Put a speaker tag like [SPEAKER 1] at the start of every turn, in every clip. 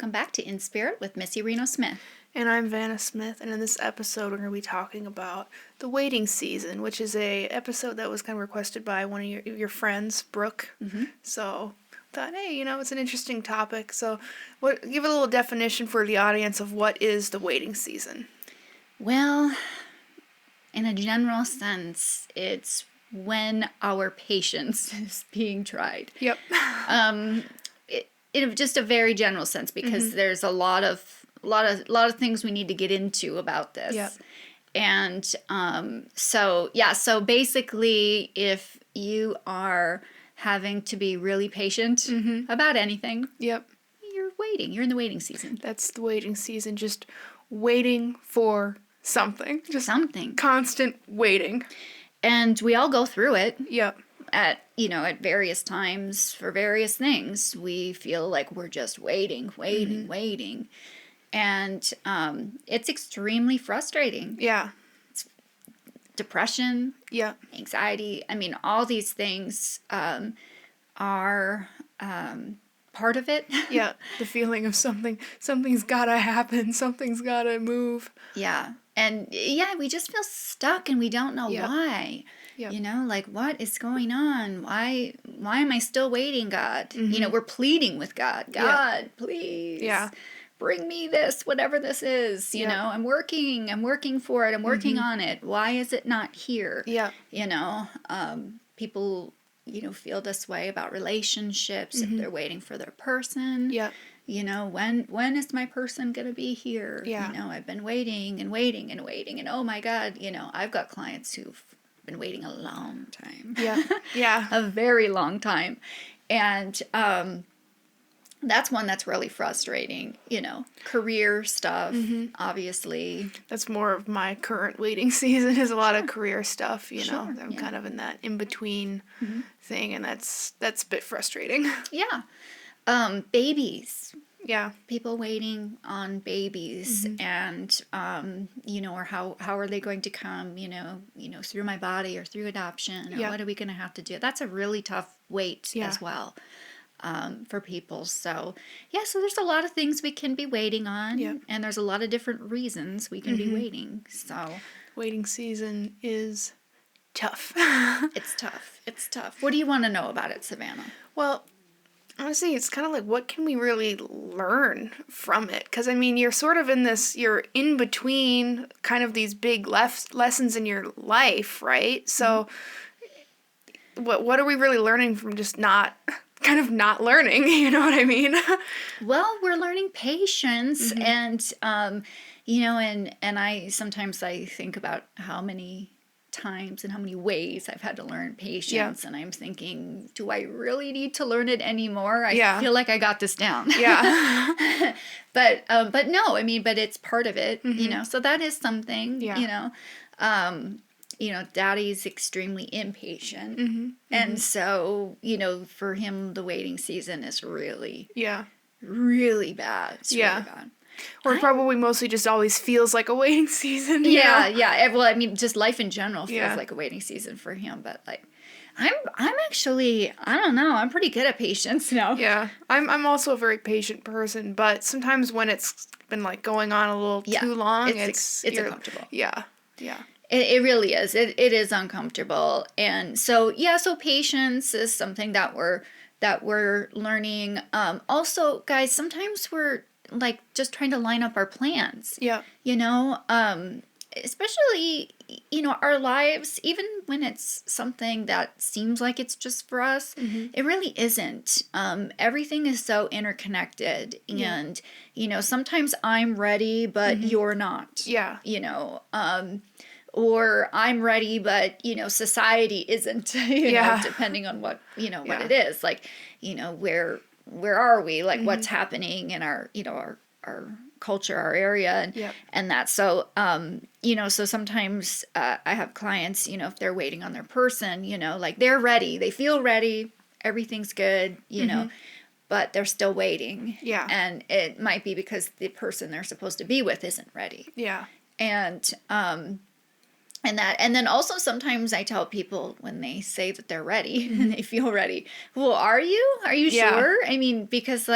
[SPEAKER 1] welcome back to In Spirit with Missy Reno Smith.
[SPEAKER 2] And I'm Vanna Smith, and in this episode we're going to be talking about the waiting season, which is a episode that was kind of requested by one of your friends, Brooke.
[SPEAKER 1] Mm-hmm.
[SPEAKER 2] So thought, hey, it's an interesting topic. So give a little definition for the audience of what is the waiting season.
[SPEAKER 1] Well, in a general sense, it's when our patience is being tried.
[SPEAKER 2] Yep.
[SPEAKER 1] In just a very general sense, because there's a lot of things we need to get into about this.
[SPEAKER 2] Yep.
[SPEAKER 1] And so basically, if you are having to be really patient about anything,
[SPEAKER 2] Yep.
[SPEAKER 1] you're waiting. You're in the waiting season.
[SPEAKER 2] That's the waiting season, just waiting for something. Just
[SPEAKER 1] something.
[SPEAKER 2] Constant waiting.
[SPEAKER 1] And we all go through it.
[SPEAKER 2] Yep.
[SPEAKER 1] At various times for various things. We feel like we're just waiting. And it's extremely frustrating.
[SPEAKER 2] Yeah.
[SPEAKER 1] It's depression.
[SPEAKER 2] Yeah.
[SPEAKER 1] Anxiety. I mean, all these things are part of it.
[SPEAKER 2] Yeah. The feeling of something's gotta happen. Something's gotta move.
[SPEAKER 1] Yeah. And we just feel stuck and we don't know why.
[SPEAKER 2] Yep.
[SPEAKER 1] Like, what is going on? Why am I still waiting, God? We're pleading with God. God, please.
[SPEAKER 2] Yeah.
[SPEAKER 1] Bring me this, whatever this is. I'm working for it. I'm working on it. Why is it not here?
[SPEAKER 2] Yeah.
[SPEAKER 1] People, feel this way about relationships if they're waiting for their person.
[SPEAKER 2] Yeah.
[SPEAKER 1] When is my person going to be here?
[SPEAKER 2] Yeah.
[SPEAKER 1] I've been waiting and waiting and waiting. And oh my God, I've got clients who've been waiting a long time.
[SPEAKER 2] Yeah. Yeah.
[SPEAKER 1] A very long time. And that's one that's really frustrating, career stuff, obviously.
[SPEAKER 2] That's more of my current waiting season, is a lot of career stuff,
[SPEAKER 1] Sure,
[SPEAKER 2] I'm kind of in that in-between thing, and that's a bit frustrating.
[SPEAKER 1] Yeah. Babies.
[SPEAKER 2] Yeah.
[SPEAKER 1] People waiting on babies and, or how are they going to come, through my body or through adoption, or what are we going to have to do? That's a really tough wait as well, for people. So, so there's a lot of things we can be waiting on, and there's a lot of different reasons we can be waiting. So
[SPEAKER 2] waiting season is tough.
[SPEAKER 1] It's tough. What do you want to know about it, Savannah?
[SPEAKER 2] Well, honestly, it's kind of like, what can we really learn from it? Because, you're sort of you're in between kind of these big lessons in your life, right? So, what are we really learning from just not learning? You know what I mean?
[SPEAKER 1] Well, we're learning patience, and, and I sometimes think about how many times and how many ways I've had to learn patience, and I'm thinking, do I really need to learn it anymore? I feel like I got this down.
[SPEAKER 2] Yeah.
[SPEAKER 1] but no, but it's part of it, so that is something, Daddy's extremely impatient, and so, for him, the waiting season is really, really bad. It's really bad.
[SPEAKER 2] Or probably mostly just always feels like a waiting season.
[SPEAKER 1] Yeah. Well, just life in general feels like a waiting season for him. But I'm actually, I don't know, I'm pretty good at patience now.
[SPEAKER 2] Yeah, I'm also a very patient person, but sometimes when it's been going on a little too long, it's
[SPEAKER 1] uncomfortable.
[SPEAKER 2] Yeah.
[SPEAKER 1] It really is. It is uncomfortable, and so patience is something that we're learning. Also, guys, sometimes we're just trying to line up our plans.
[SPEAKER 2] Yeah.
[SPEAKER 1] Especially, our lives, even when it's something that seems like it's just for us, it really isn't. Everything is so interconnected, and, sometimes I'm ready, but you're not.
[SPEAKER 2] Yeah.
[SPEAKER 1] Or I'm ready, but, society isn't, depending on what, what it is. Where are we? What's happening in our, our culture, our area, and that. So, so sometimes I have clients, if they're waiting on their person, they're ready, they feel ready, everything's good, but they're still waiting.
[SPEAKER 2] Yeah.
[SPEAKER 1] And it might be because the person they're supposed to be with isn't ready.
[SPEAKER 2] Yeah.
[SPEAKER 1] And then also sometimes I tell people when they say that they're ready and they feel ready, well, are you sure? Because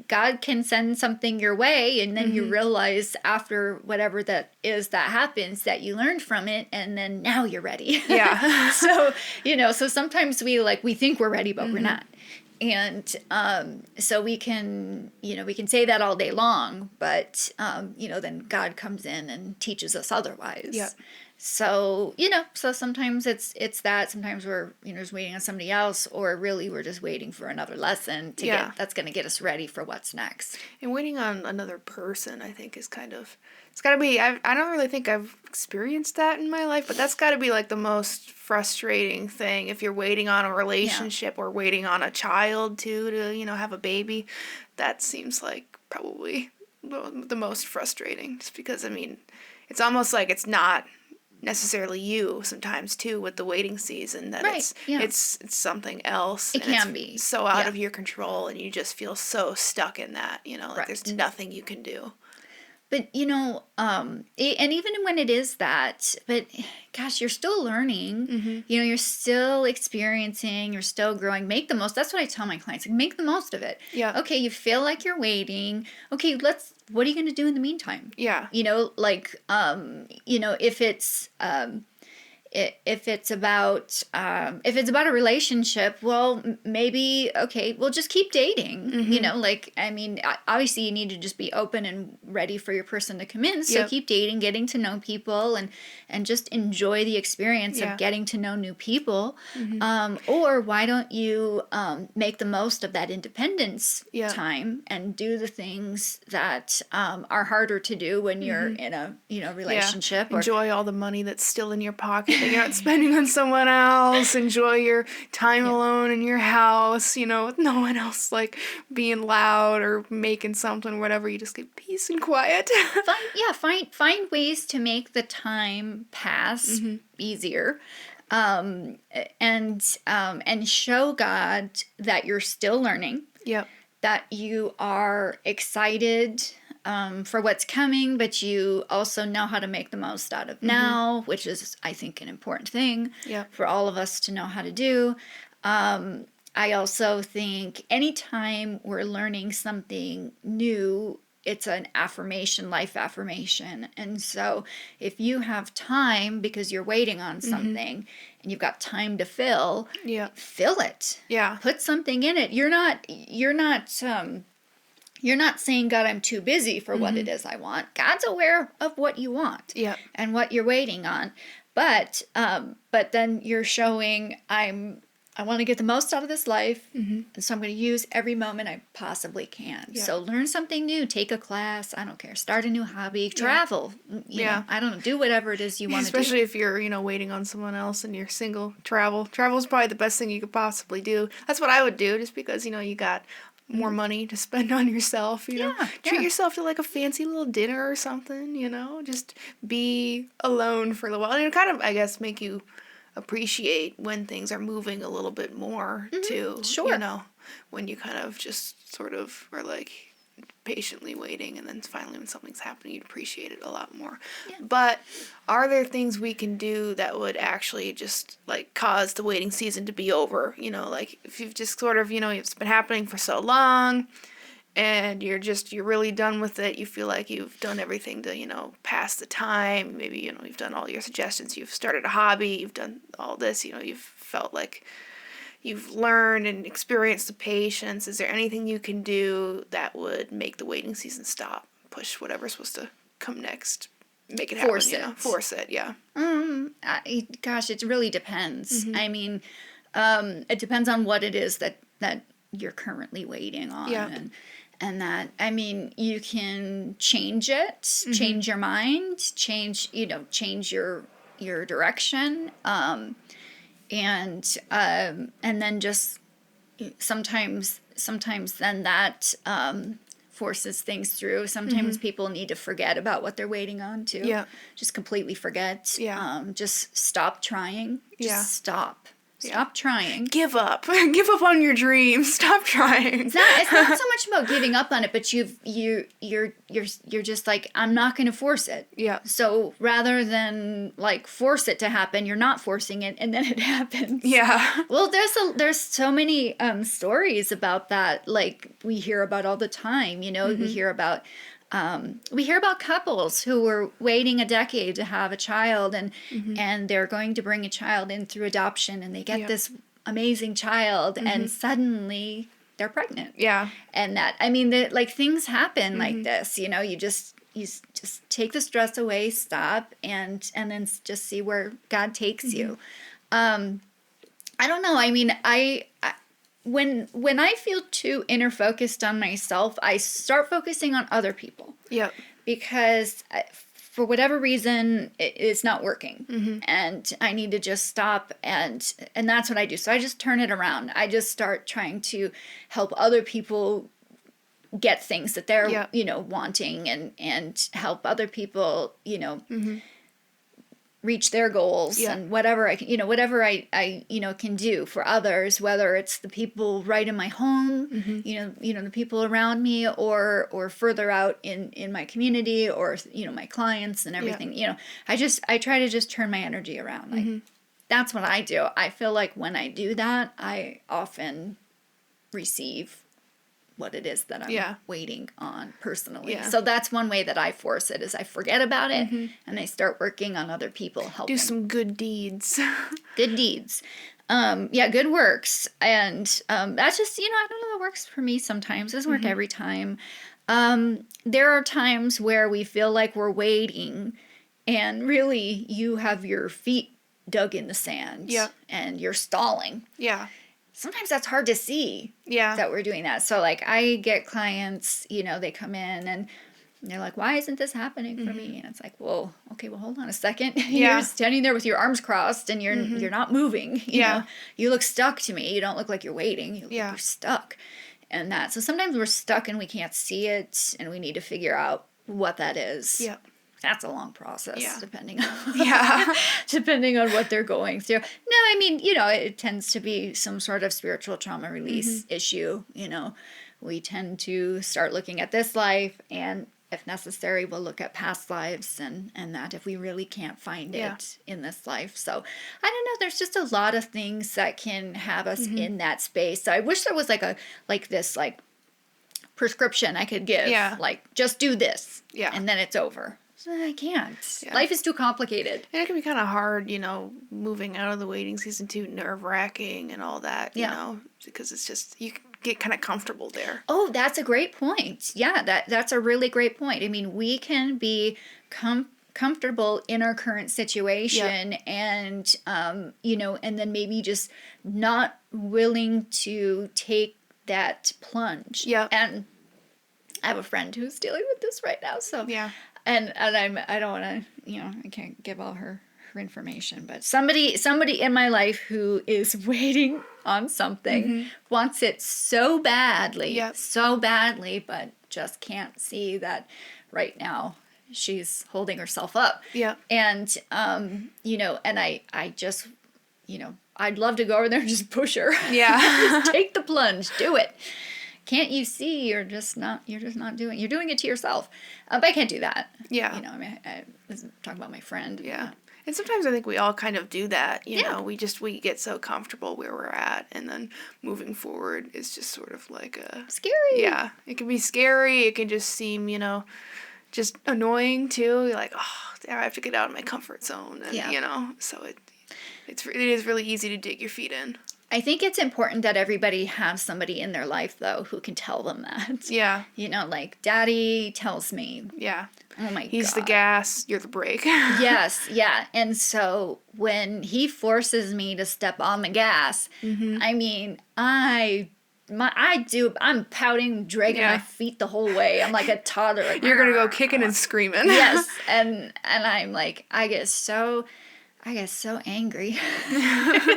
[SPEAKER 1] God can send something your way, and then you realize after whatever that is that happens that you learned from it, and then now you're ready.
[SPEAKER 2] Yeah.
[SPEAKER 1] So, so sometimes we think we're ready, but we're not. And so we can say that all day long, but, then God comes in and teaches us otherwise.
[SPEAKER 2] Yeah.
[SPEAKER 1] So, so sometimes it's that. Sometimes we're, just waiting on somebody else, or really we're just waiting for another lesson that's going to get us ready for what's next.
[SPEAKER 2] And waiting on another person, I think, is kind of, it's got to be, I don't really think I've experienced that in my life, but that's got to be like the most frustrating thing if you're waiting on a relationship or waiting on a child to have a baby. That seems like probably the most frustrating, just because, it's almost like it's not necessarily you sometimes too with the waiting season, that it's something else.
[SPEAKER 1] It can be
[SPEAKER 2] so out of your control, and you just feel so stuck in that, there's nothing you can do.
[SPEAKER 1] But, and even when it is that, but gosh, you're still learning, you're still experiencing, you're still growing. Make the most. That's what I tell my clients. Like, make the most of it.
[SPEAKER 2] Yeah.
[SPEAKER 1] Okay, you feel like you're waiting. Okay, what are you going to do in the meantime?
[SPEAKER 2] Yeah.
[SPEAKER 1] If it's about a relationship, well, maybe, okay, well, just keep dating, obviously you need to just be open and ready for your person to come in. So keep dating, getting to know people, and just enjoy the experience of getting to know new people. Or why don't you make the most of that independence time and do the things that are harder to do when you're in a relationship.
[SPEAKER 2] Enjoy all the money that's still in your pocket that you're not spending on someone else. Enjoy your time alone in your house, with no one else like being loud or making something, whatever. You just get peace and quiet.
[SPEAKER 1] Find ways to make the time pass easier. And show God that you're still learning.
[SPEAKER 2] Yep.
[SPEAKER 1] That you are excited for what's coming, but you also know how to make the most out of now, which is, I think, an important thing for all of us to know how to do. I also think anytime we're learning something new, it's an affirmation, life affirmation. And so if you have time because you're waiting on something and you've got time to fill it. Yeah. Put something in it. You're not saying, God, I'm too busy for what it is I want. God's aware of what you want and what you're waiting on. But then you're showing, I want to get the most out of this life, and so I'm going to use every moment I possibly can. Yeah. So learn something new, take a class, I don't care, start a new hobby, travel, you know, I don't know, do whatever it is you want to do.
[SPEAKER 2] Especially if you're, waiting on someone else and you're single, travel is probably the best thing you could possibly do. That's what I would do, just because, you got more money to spend on yourself, treat yourself to like a fancy little dinner or something, just be alone for a little while, and kind of, I guess, make you appreciate when things are moving a little bit more too. Sure. When you kind of just sort of are like patiently waiting, and then finally when something's happening, you'd appreciate it a lot more. Yeah. But are there things we can do that would actually just like cause the waiting season to be over? Like if you've just sort of, it's been happening for so long and you're really done with it. You feel like you've done everything to, pass the time. Maybe, you've done all your suggestions. You've started a hobby. You've done all this. You've felt like you've learned and experienced the patience. Is there anything you can do that would make the waiting season stop? Push whatever's supposed to come next. Make it happen. Force it, yeah.
[SPEAKER 1] Gosh, it really depends. I mean, it depends on what it is that you're currently waiting on. Yeah. And that, I mean, you can change it, change your mind, change your direction, and then just sometimes then that forces things through. Sometimes people need to forget about what they're waiting on too. Yeah. Just completely forget. Yeah. Just stop trying. Just stop. Stop trying.
[SPEAKER 2] Give up. Give up on your dreams. Stop trying.
[SPEAKER 1] It's not so much about giving up on it, but you're just like, I'm not going to force it.
[SPEAKER 2] Yeah.
[SPEAKER 1] So rather than like force it to happen, you're not forcing it, and then it happens.
[SPEAKER 2] Yeah.
[SPEAKER 1] Well, there's so many stories about that. Like we hear about all the time. You know, we hear about couples who were waiting a decade to have a child, and they're going to bring a child in through adoption, and they get this amazing child, and suddenly they're pregnant.
[SPEAKER 2] Yeah.
[SPEAKER 1] And that, I mean, like things happen like this, you know, you just take the stress away, stop, and then just see where God takes you. I don't know. I mean, when I feel too inner focused on myself, I start focusing on other people.
[SPEAKER 2] Yep.
[SPEAKER 1] Because for whatever reason, it's not working, and I need to just stop, and that's what I do. So I just turn it around. I just start trying to help other people get things that they're you know, wanting, and help other people, you know, reach their goals, and whatever I can, you know, whatever I you know, can do for others, whether it's the people right in my home, you know, the people around me, or further out in my community, or, you know, my clients and everything, you know, I try to just turn my energy around. Like, that's what I do. I feel like when I do that, I often receive what it is that I'm waiting on personally. Yeah. So that's one way that I force it, is I forget about it, and I start working on other people helping.
[SPEAKER 2] Do some good deeds.
[SPEAKER 1] Good deeds. Good works. And that's just, you know, I don't know, that works for me sometimes. It doesn't work every time. There are times where we feel like we're waiting, and really you have your feet dug in the sand, and you're stalling.
[SPEAKER 2] Yeah.
[SPEAKER 1] Sometimes that's hard to see that we're doing that. So, like, I get clients, you know, they come in and they're like, why isn't this happening for me? And it's like, well, okay, well, hold on a second. You're standing there with your arms crossed, and you're not moving. You know? You look stuck to me. You don't look like you're waiting. You look like you're stuck. And that. So sometimes we're stuck and we can't see it, and we need to figure out what that is. Yeah. That's a long process, depending on depending on what they're going through. No, I mean, you know, it tends to be some sort of spiritual trauma release issue. You know, we tend to start looking at this life, and if necessary, we'll look at past lives, and that if we really can't find it in this life. So I don't know. There's just a lot of things that can have us in that space. So I wish there was this prescription I could give. Yeah. Like, just do this. Yeah. And then it's over. I can't. Yeah. Life is too complicated.
[SPEAKER 2] And it can be kind of hard, you know, moving out of the waiting season, too nerve-wracking and all that, you know, because it's just, you get kind of comfortable there.
[SPEAKER 1] Oh, that's a great point. Yeah, that's a really great point. I mean, we can be comfortable in our current situation, and, you know, and then maybe just not willing to take that plunge. Yeah. And I have a friend who's dealing with this right now, so... Yeah. And I don't want to, you know, I can't give all her information, but somebody in my life who is waiting on something, wants it so badly, but just can't see that right now she's holding herself up. Yeah. And, you know, and I just, you know, I'd love to go over there and just push her. Yeah. Just take the plunge, do it. Can't you see you're just not doing, you're doing it to yourself. But I can't do that. Yeah. You know, I mean, I was talking about my friend.
[SPEAKER 2] Yeah. And sometimes I think we all kind of do that, you know, we get so comfortable where we're at, and then moving forward is just sort of like
[SPEAKER 1] scary.
[SPEAKER 2] Yeah. It can be scary. It can just seem, you know, just annoying too. You're like, oh, I have to get out of my comfort zone. And, you know, so it is really easy to dig your feet in.
[SPEAKER 1] I think it's important that everybody have somebody in their life, though, who can tell them that. Yeah. You know, like, Daddy tells me. Yeah. Oh, my God.
[SPEAKER 2] He's the gas, you're the brake.
[SPEAKER 1] Yes, yeah. And so when he forces me to step on the gas, I mean, I'm pouting, dragging my feet the whole way. I'm like a toddler. Like,
[SPEAKER 2] you're going to go kicking and screaming.
[SPEAKER 1] Yes. And I'm like, I get so angry.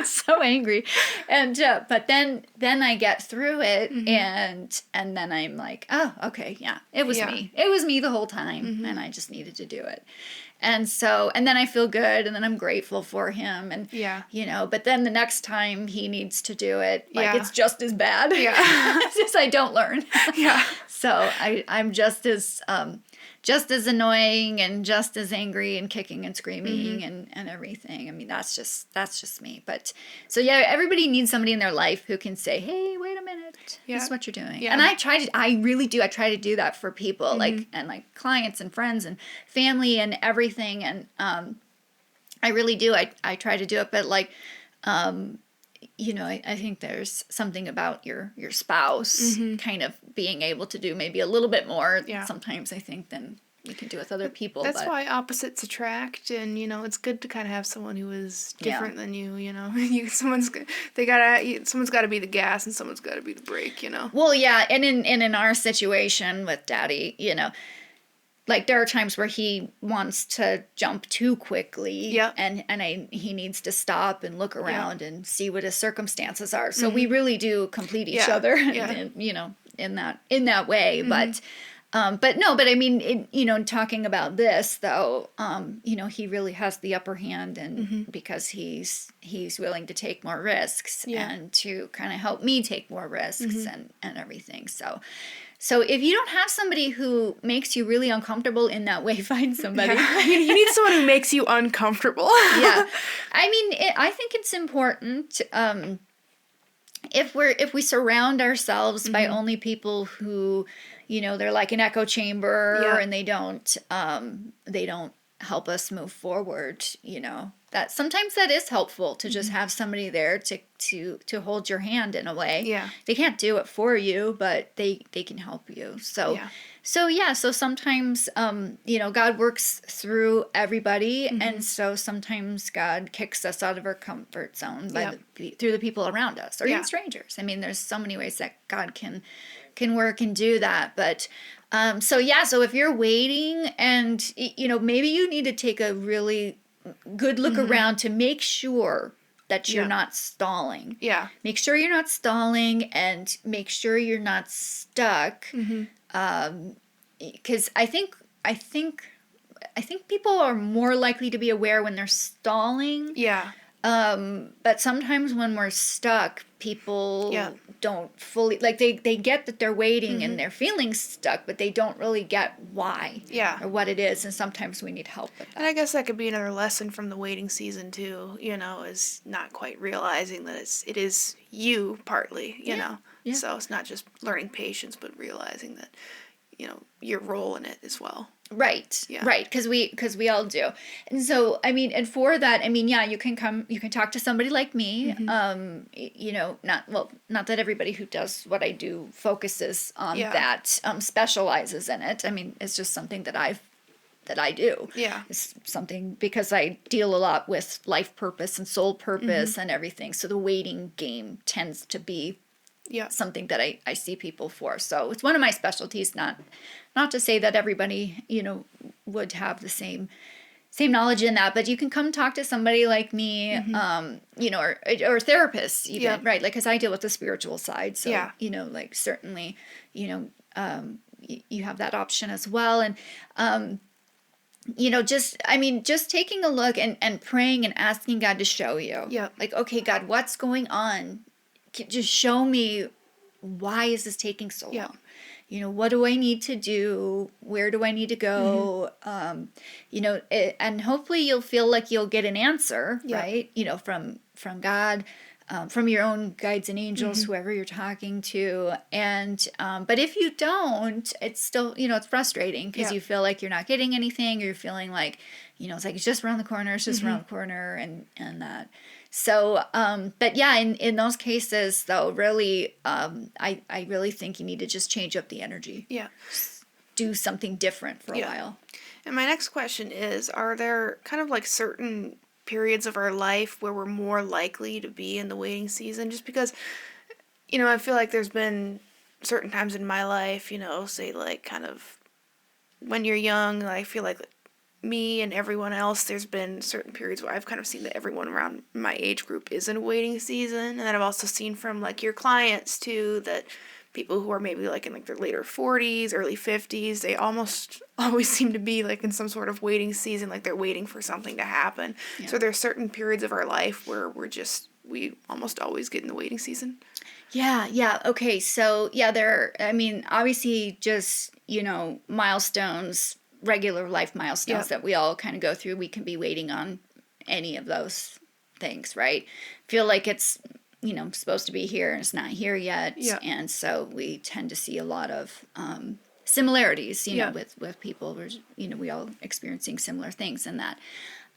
[SPEAKER 1] So angry. And but then I get through it, and then I'm like, oh, okay, yeah. It was me. It was me the whole time, and I just needed to do it. And then I feel good, and then I'm grateful for him, and but then the next time he needs to do it, like it's just as bad. Yeah. It's just I don't learn. Yeah. So I'm just as annoying and just as angry and kicking and screaming and everything. I mean, that's just me. But so everybody needs somebody in their life who can say, hey, wait a minute, this is what you're doing. Yeah. And I really do. I try to do that for people, like clients and friends and family and everything. And I really do. I try to do it, but I think there's something about your spouse kind of being able to do maybe a little bit more sometimes, I think, than we can do with other people.
[SPEAKER 2] That's why opposites attract, and, it's good to kind of have someone who is different than you, someone's got to be the gas and someone's got to be the brake,
[SPEAKER 1] Well, yeah, and in our situation with Daddy, like there are times where he wants to jump too quickly, and he needs to stop and look around and see what his circumstances are. So we really do complete each other, in that way. But I mean, talking about this though, he really has the upper hand, and because he's willing to take more risks and to kind of help me take more risks and everything. So if you don't have somebody who makes you really uncomfortable in that way, find somebody.
[SPEAKER 2] Yeah. You need someone who makes you uncomfortable.
[SPEAKER 1] Yeah. I mean, I think it's important if we surround ourselves by only people who, they're like an echo chamber and they don't help us move forward, that sometimes that is helpful to just have somebody there to hold your hand in a way. Yeah. They can't do it for you, but they can help you. So sometimes, God works through everybody. And so sometimes God kicks us out of our comfort zone through the people around us or even strangers. I mean, there's so many ways that God can work and do that. But, so if you're waiting and, maybe you need to take a really good look around to make sure that you're not stalling. Yeah. Make sure you're not stalling and make sure you're not stuck. Because I think people are more likely to be aware when they're stalling. Yeah. But sometimes when we're stuck, people don't fully, like they get that they're waiting and they're feeling stuck, but they don't really get why or what it is. And sometimes we need help with that.
[SPEAKER 2] And I guess that could be another lesson from the waiting season too, is not quite realizing that it is you partly, you know. Yeah. So it's not just learning patience, but realizing that, your role in it as well.
[SPEAKER 1] Right. Yeah. Right. Because we all do. And so, and for that, you can talk to somebody like me. Not that everybody who does what I do focuses on that, specializes in it. It's just something that I do. Yeah. It's something because I deal a lot with life purpose and soul purpose and everything. So the waiting game tends to be something that I see people for. So it's one of my specialties, not to say that everybody, would have the same knowledge in that, but you can come talk to somebody like me, or therapists even, right? Like, cause I deal with the spiritual side. So, certainly, you have that option as well. And, just taking a look and praying and asking God to show you. Yeah. Like, okay, God, what's going on? Just show me, why is this taking so long? What do I need to do? Where do I need to go? And hopefully you'll feel like you'll get an answer, right? From God, from your own guides and angels, whoever you're talking to. And, but if you don't, it's still, it's frustrating because you feel like you're not getting anything, or you're feeling like, it's like, it's just around the corner, and that. So, but in those cases though, really, I really think you need to just change up the energy. Yeah. Do something different for a while.
[SPEAKER 2] And my next question is, are there kind of like certain periods of our life where we're more likely to be in the waiting season? Just because, I feel like there's been certain times in my life, say like kind of when you're young, I feel like me and everyone else, there's been certain periods where I've kind of seen that everyone around my age group is in a waiting season. And then I've also seen from like your clients too, that people who are maybe like in like their later 40s, early 50s, they almost always seem to be like in some sort of waiting season, like they're waiting for something to happen. Yeah. So there's certain periods of our life where we almost always get in the waiting season.
[SPEAKER 1] Yeah. Okay. So obviously just, milestones, regular life milestones that we all kind of go through. We can be waiting on any of those things, right? Feel like it's, supposed to be here and it's not here yet. Yeah. And so we tend to see a lot of similarities, with people. We all experiencing similar things in that.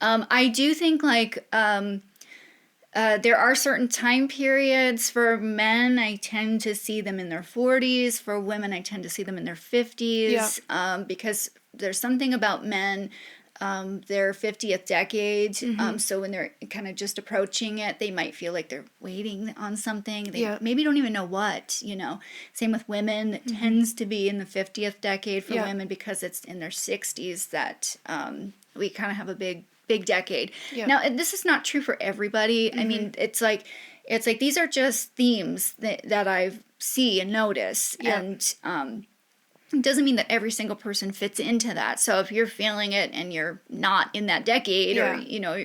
[SPEAKER 1] I do think like there are certain time periods for men. I tend to see them in their 40s. For women, I tend to see them in their 50s because there's something about men, their 50th decade. So when they're kind of just approaching it, they might feel like they're waiting on something. They maybe don't even know what, Same with women. It tends to be in the 50th decade for women because it's in their 60s that we kind of have a big decade. Yeah. Now, this is not true for everybody. I mean, it's like these are just themes that I see and notice. Yeah. And it doesn't mean that every single person fits into that. So if you're feeling it and you're not in that decade, or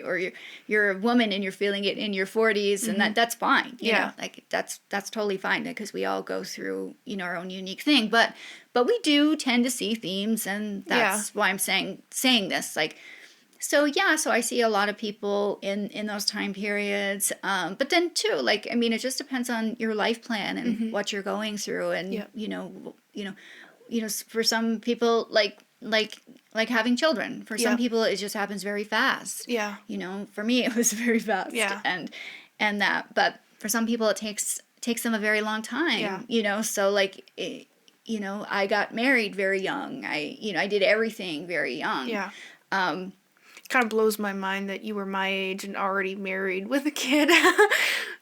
[SPEAKER 1] or you're a woman and you're feeling it in your 40s, and that's fine. You know, like that's totally fine because we all go through our own unique thing. But we do tend to see themes, and that's why I'm saying this. Like, so I see a lot of people in those time periods. But then too, like, I mean, it just depends on your life plan and what you're going through, and for some people, like having children. For some people, it just happens very fast. Yeah. For me, it was very fast. Yeah. And that, but for some people, it takes them a very long time. Yeah. So like, I got married very young. I did everything very young. Yeah.
[SPEAKER 2] Kind of blows my mind that you were my age and already married with a kid.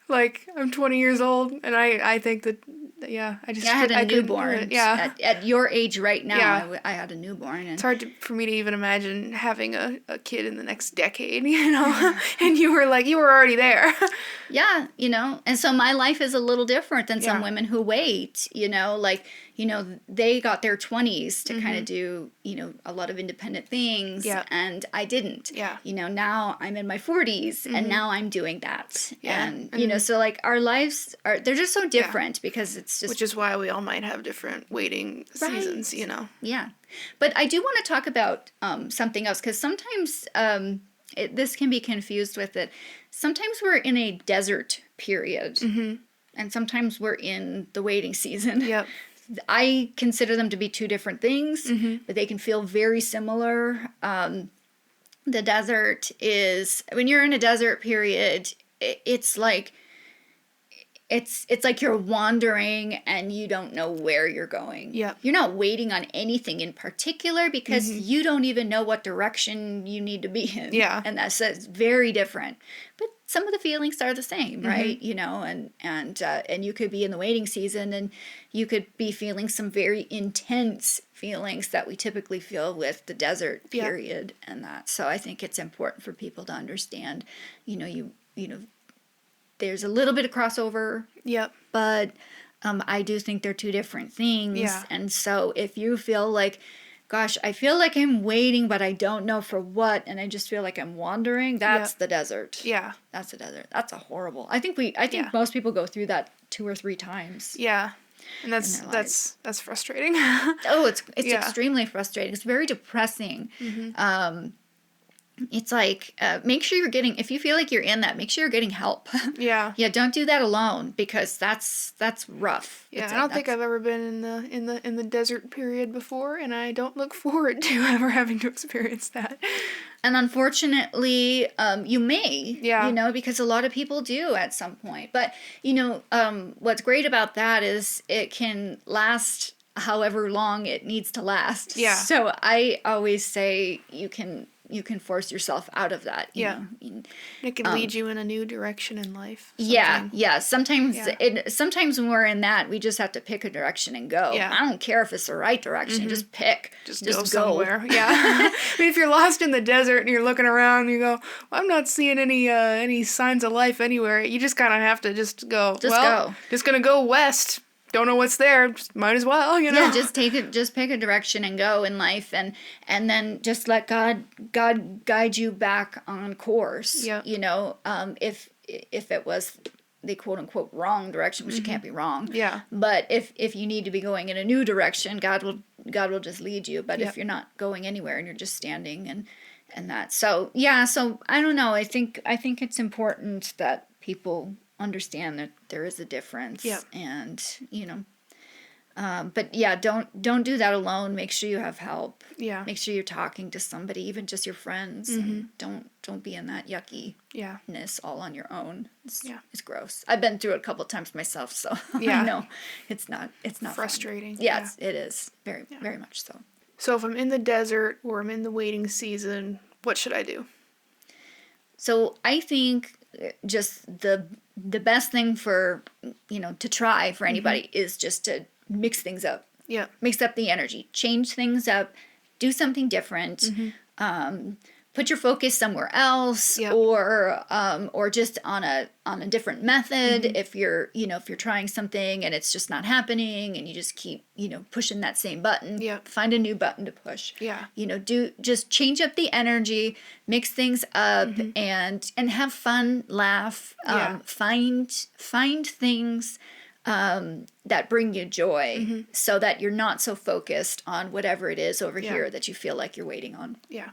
[SPEAKER 2] Like, I'm 20 years old, and I think that, I
[SPEAKER 1] had a newborn. Yeah. At your age right now, I had a newborn. And
[SPEAKER 2] it's hard for me to even imagine having a kid in the next decade, and you were already there.
[SPEAKER 1] Yeah, and so my life is a little different than some women who wait, they got their 20s to kind of do, a lot of independent things, and I didn't. Yeah. Now I'm in my 40s, and now I'm doing that. Yeah. And, so like our lives they're just so different because it's just...
[SPEAKER 2] Which is why we all might have different waiting seasons,
[SPEAKER 1] Yeah. But I do want to talk about something else, because sometimes this can be confused with it. Sometimes we're in a desert period, and sometimes we're in the waiting season. Yep. I consider them to be two different things, but they can feel very similar. The desert is, when you're in a desert period, it's like you're wandering and you don't know where you're going. Yeah. You're not waiting on anything in particular because you don't even know what direction you need to be in. Yeah. And that's very different. But some of the feelings are the same, right? And you could be in the waiting season and you could be feeling some very intense feelings that we typically feel with the desert period and that. So I think it's important for people to understand, there's a little bit of crossover. Yep. But I do think they're two different things. Yeah. And so if you feel like, gosh, I feel like I'm waiting, but I don't know for what, and I just feel like I'm wandering, that's the desert. Yeah. That's the desert. That's a horrible. I think most people go through that 2 or 3 times. Yeah.
[SPEAKER 2] And that's frustrating.
[SPEAKER 1] It's extremely frustrating. It's very depressing. It's like, make sure you're getting, if you feel like you're in that, make sure you're getting help. Yeah. Yeah, don't do that alone, because that's rough.
[SPEAKER 2] Yeah, I don't think I've ever been in the desert period before, and I don't look forward to ever having to experience that.
[SPEAKER 1] And unfortunately, you may, because a lot of people do at some point. But, what's great about that is it can last however long it needs to last. Yeah. So I always say you can force yourself out of that. You know?
[SPEAKER 2] It can lead you in a new direction in life.
[SPEAKER 1] Something. Yeah. Sometimes when we're in that, we just have to pick a direction and go. Yeah. I don't care if it's the right direction. Just pick.
[SPEAKER 2] Just go somewhere. Yeah. I mean, if you're lost in the desert and you're looking around and you go, well, I'm not seeing any signs of life anywhere, you just kind of have to just go. Just going to go west. don't know what's there, just might as well, you know.
[SPEAKER 1] Yeah, just pick a direction and go in life, and then just let God guide you back on course.
[SPEAKER 2] Yeah.
[SPEAKER 1] You know, if it was the quote unquote wrong direction, which it can't be wrong.
[SPEAKER 2] Yeah.
[SPEAKER 1] But if you need to be going in a new direction, God will just lead you. But if you're not going anywhere and you're just standing and that, so yeah, so I don't know. I think it's important that people understand that there is a difference.
[SPEAKER 2] Yeah.
[SPEAKER 1] And you know. But yeah, don't do that alone. Make sure you have help.
[SPEAKER 2] Yeah.
[SPEAKER 1] Make sure you're talking to somebody, even just your friends. And don't be in that yuckiness all on your own. It's gross. I've been through it a couple of times myself, so I know it's not
[SPEAKER 2] frustrating.
[SPEAKER 1] Fun. Yes, it is very very much so.
[SPEAKER 2] So if I'm in the desert or I'm in the waiting season, what should I do?
[SPEAKER 1] So I think just the best thing for to try for anybody is just to mix things up.
[SPEAKER 2] Yeah.
[SPEAKER 1] Mix up the energy. Change things up. Do something different. Put your focus somewhere else, or just on a different method. If you're trying something and it's just not happening, and you just keep pushing that same button. Find a new button to push. Just change up the energy, mix things up, and have fun, laugh. Find things that bring you joy, so that you're not so focused on whatever it is over here that you feel like you're waiting on.
[SPEAKER 2] Yeah.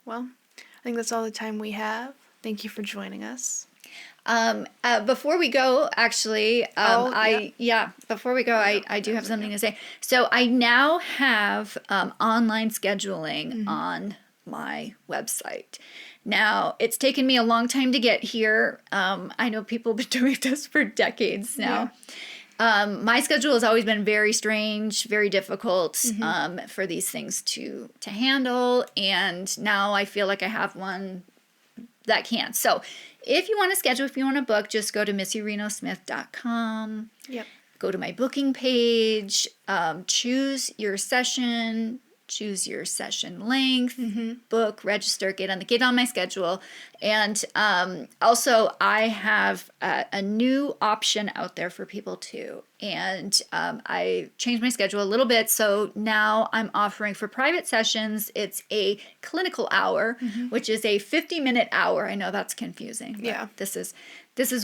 [SPEAKER 2] Well, I think that's all the time we have. Thank you for joining us.
[SPEAKER 1] Before we go, actually, before we go, I do have something to say. So I now have online scheduling on my website. Now, it's taken me a long time to get here. I know people have been doing this for decades now. My schedule has always been very strange, very difficult for these things to handle. And now I feel like I have one that can. So if you want to schedule, if you want to book, just go to MissyRenoSmith.com. Go to my booking page, choose your session, choose your session length, book, register, get on my schedule. And also I have a new option out there for people too. And I changed my schedule a little bit. So now I'm offering for private sessions, it's a clinical hour, which is a 50-minute hour. I know that's confusing. Yeah. This is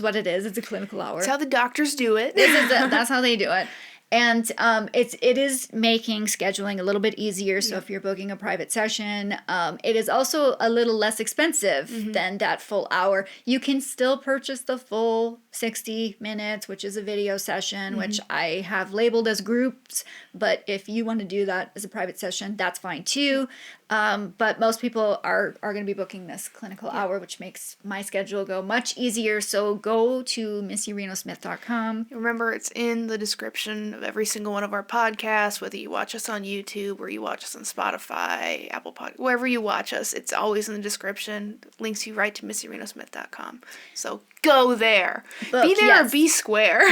[SPEAKER 1] what it is. It's a clinical hour.
[SPEAKER 2] It's how the doctors do it.
[SPEAKER 1] That's how they do it. And it is making scheduling a little bit easier. So if you're booking a private session, it is also a little less expensive than that full hour. You can still purchase the full 60 minutes, which is a video session, which I have labeled as groups. But if you want to do that as a private session, that's fine too. But most people are going to be booking this clinical hour, which makes my schedule go much easier. So go to MissyRenoSmith.com.
[SPEAKER 2] Remember, it's in the description of every single one of our podcasts, whether you watch us on YouTube or you watch us on Spotify, Apple Podcast, wherever you watch us, it's always in the description. It links you right to MissyRenoSmith.com. So go there.
[SPEAKER 1] Book,
[SPEAKER 2] be there or be square.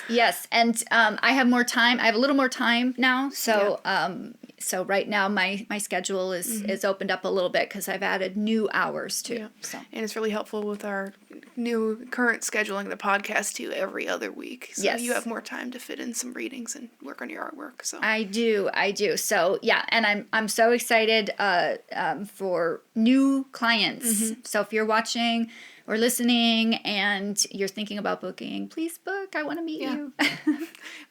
[SPEAKER 1] Yes. And I have more time. I have a little more time now. So so right now my schedule is opened up a little bit because I've added new hours too.
[SPEAKER 2] Yeah.
[SPEAKER 1] So.
[SPEAKER 2] And it's really helpful with our new current scheduling the podcast too every other week. So you have more time to fit in some readings and work on your artwork. So
[SPEAKER 1] I do. So yeah, and I'm so excited for new clients. So if you're watching or listening and you're thinking about booking, please book. I want to meet you.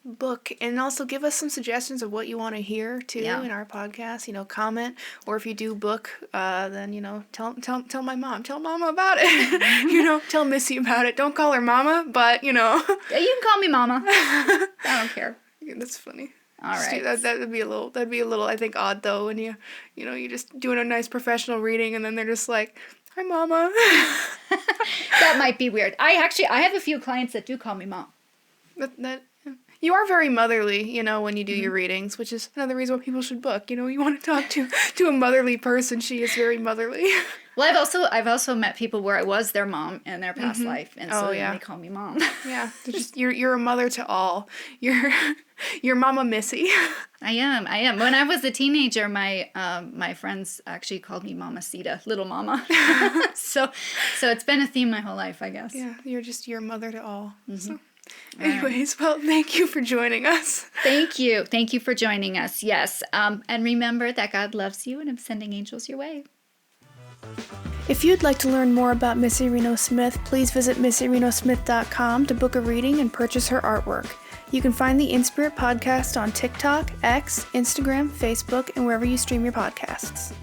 [SPEAKER 2] Book, and also give us some suggestions of what you want to hear too in our podcast. Comment, or if you do book, then tell my mom, tell Mama about it. Tell Missy about it. Don't call her Mama, but
[SPEAKER 1] Yeah, you can call me Mama. I don't care.
[SPEAKER 2] That's funny.
[SPEAKER 1] All right.
[SPEAKER 2] That'd be a little I think odd though when you're just doing a nice professional reading and then they're just like, "Hi, Mama."
[SPEAKER 1] That might be weird. I have a few clients that do call me Mom.
[SPEAKER 2] You are very motherly, when you do your readings, which is another reason why people should book. You want to talk to a motherly person. She is very motherly.
[SPEAKER 1] Well, I've also met people where I was their mom in their past life, and so they call me Mom.
[SPEAKER 2] Yeah, you're a mother to all. You're Mama Missy.
[SPEAKER 1] I am. When I was a teenager, my friends actually called me Mamacita, Little Mama. So it's been a theme my whole life, I guess.
[SPEAKER 2] Yeah, you're a mother to all. So. Anyways, well, thank you for joining us.
[SPEAKER 1] Thank you. Thank you for joining us. Yes. And remember that God loves you and I'm sending angels your way.
[SPEAKER 2] If you'd like to learn more about Missy Reno Smith, please visit MissyRenoSmith.com to book a reading and purchase her artwork. You can find the In Spirit Podcast on TikTok, X, Instagram, Facebook, and wherever you stream your podcasts.